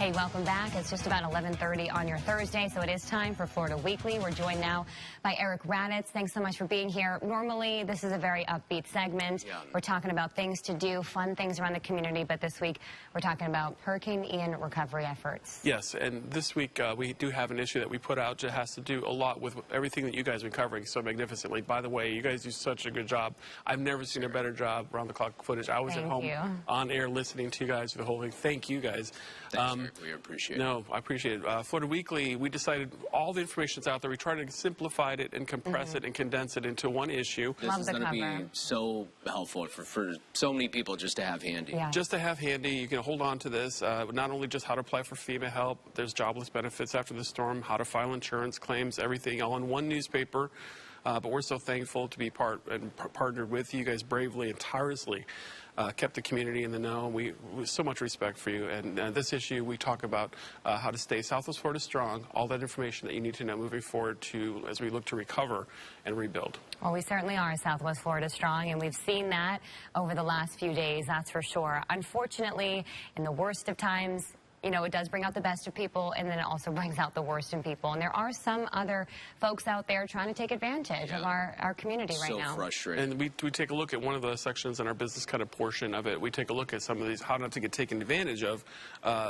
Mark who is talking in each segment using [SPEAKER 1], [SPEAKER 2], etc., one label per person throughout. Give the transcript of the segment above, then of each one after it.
[SPEAKER 1] Hey, welcome back. It's just about 11:30 on your Thursday, so it is time for Florida Weekly. We're joined now by Eric Raditz. Thanks so much for being here. Normally, this is a very upbeat segment. We're talking about things to do, fun things around the community, but this week we're talking about Hurricane Ian recovery efforts.
[SPEAKER 2] Yes, and this week we do have an issue that we put out that has to do a lot with everything that you guys have been covering so magnificently. By the way, you guys do such a good job. I've never seen a better job around-the-clock footage. I was at home on air listening to you guys for the whole thing. Thank you guys.
[SPEAKER 3] Thanks, we appreciate it.
[SPEAKER 2] No, I appreciate it. Florida Weekly, we decided all the information's out there. We tried to simplify it and compress it and condense it into one issue.
[SPEAKER 3] This is going to be so helpful for so many people just to have handy.
[SPEAKER 1] Yeah.
[SPEAKER 2] Just to have handy, you can hold on to this. Not only just how to apply for FEMA help, there's jobless benefits after the storm, how to file insurance claims, everything all in one newspaper. But we're so thankful to be partnered with you guys bravely and tirelessly. Kept the community in the know. We so much respect for you. And this issue, we talk about how to stay Southwest Florida strong, all that information that you need to know moving forward as we look to recover and rebuild.
[SPEAKER 1] Well, we certainly are Southwest Florida strong, and we've seen that over the last few days, that's for sure. Unfortunately, in the worst of times, you know, it does bring out the best of people, and then it also brings out the worst in people. And there are some other folks out there trying to take advantage of our community right now.
[SPEAKER 3] So frustrating.
[SPEAKER 2] And we take a look at one of the sections in our business kind of portion of it. We take a look at some of these, how not to get taken advantage of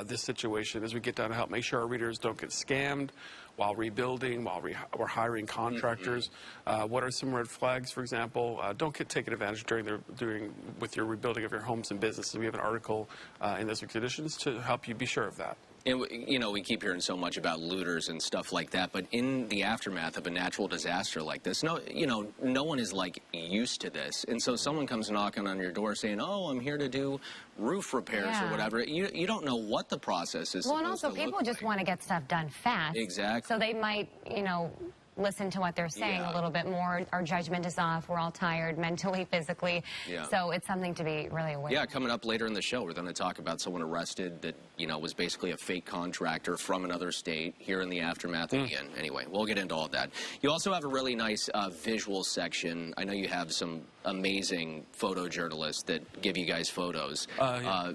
[SPEAKER 2] this situation as we get down to help make sure our readers don't get scammed while rebuilding, while we're hiring contractors. What are some red flags, for example? Don't get taken advantage with your rebuilding of your homes and businesses. We have an article in this week's editions to help you be sure of that.
[SPEAKER 3] And, you know, we keep hearing so much about looters and stuff like that, but in the aftermath of a natural disaster like this, no one is, like, used to this. And so someone comes knocking on your door saying, oh, I'm here to do roof repairs or whatever. You don't know what the process is.
[SPEAKER 1] Well, and also people just want to get stuff done fast.
[SPEAKER 3] Exactly.
[SPEAKER 1] So they might, you know, listen to what they're saying a little bit more. Our judgment is off. We're all tired mentally, physically. So it's something to be really aware of.
[SPEAKER 3] Yeah, coming up later in the show, we're going to talk about someone arrested that, you know, was basically a fake contractor from another state here in the aftermath of Ian. Anyway, we'll get into all of that. You also have a really nice visual section. I know you have some amazing photojournalists that give you guys photos.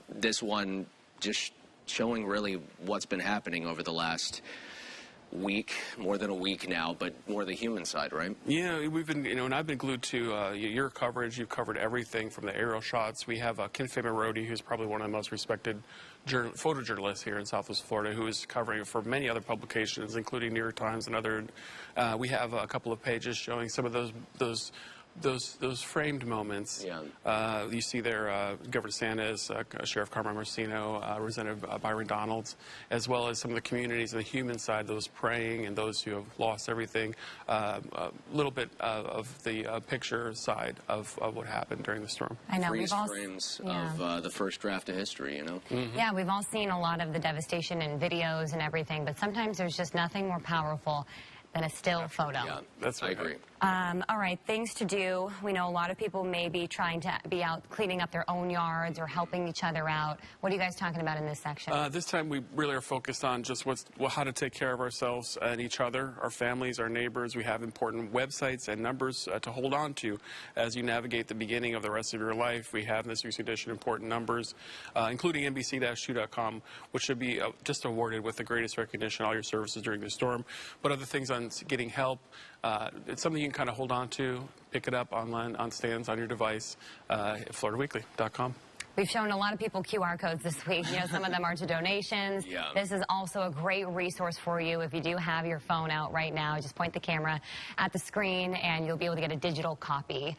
[SPEAKER 3] This one just showing really what's been happening over the last week, more than a week now, but more the human side, right?
[SPEAKER 2] Yeah, we've been, and I've been glued to your coverage. You've covered everything from the aerial shots. We have Ken Famarodi, who's probably one of the most respected photojournalists here in Southwest Florida, who is covering it for many other publications, including New York Times and other. We have a couple of pages showing some of those framed moments. You see there Governor Sanders, Sheriff Carmen Marcino, Representative Byron Donalds, as well as some of the communities on the human side, those praying and those who have lost everything. A little bit of the picture side of what happened during the storm.
[SPEAKER 1] I know.
[SPEAKER 3] Freeze frames of the first draft of history, you know?
[SPEAKER 1] Yeah, we've all seen a lot of the devastation in videos and everything, but sometimes there's just nothing more powerful than a still photo.
[SPEAKER 3] Yeah, that's right. I agree.
[SPEAKER 1] All right, things to do. We know a lot of people may be trying to be out cleaning up their own yards or helping each other out. What are you guys talking about in this section?
[SPEAKER 2] This time we really are focused on just how to take care of ourselves and each other, our families, our neighbors. We have important websites and numbers to hold on to as you navigate the beginning of the rest of your life. We have in this week's edition important numbers, including NBC-2.com, which should be just awarded with the greatest recognition all your services during the storm. But other things on getting help, it's something you can kind of hold on to, pick it up online on stands on your device at FloridaWeekly.com.
[SPEAKER 1] We've shown a lot of people QR codes this week. You know, some of them are to donations. This is also a great resource for you if you do have your phone out right now. Just point the camera at the screen and you'll be able to get a digital copy.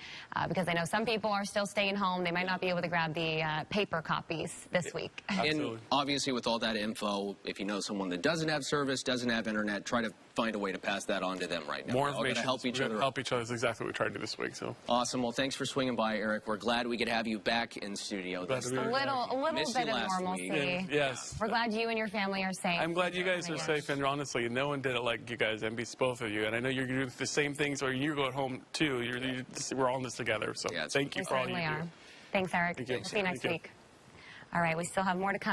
[SPEAKER 1] Because I know some people are still staying home. They might not be able to grab the paper copies this week.
[SPEAKER 3] And obviously with all that info, if you know someone that doesn't have service, doesn't have internet, try to find a way to pass that on to them right now.
[SPEAKER 2] More information.
[SPEAKER 3] Help each other.
[SPEAKER 2] Help each other is exactly what we tried to do this week. So
[SPEAKER 3] awesome. Well, thanks for swinging by, Eric. We're glad we could have you back in studio.
[SPEAKER 1] A little bit of normalcy.
[SPEAKER 2] Yes.
[SPEAKER 1] We're glad you and your family are safe.
[SPEAKER 2] I'm glad you guys are safe, and honestly, no one did it like you guys, NBC, both of you. And I know you're doing the same things, or you go at home too. We're all in this together. So thank you for all you do.
[SPEAKER 1] Thanks, Eric. We'll see you next week. All right, we still have more to come.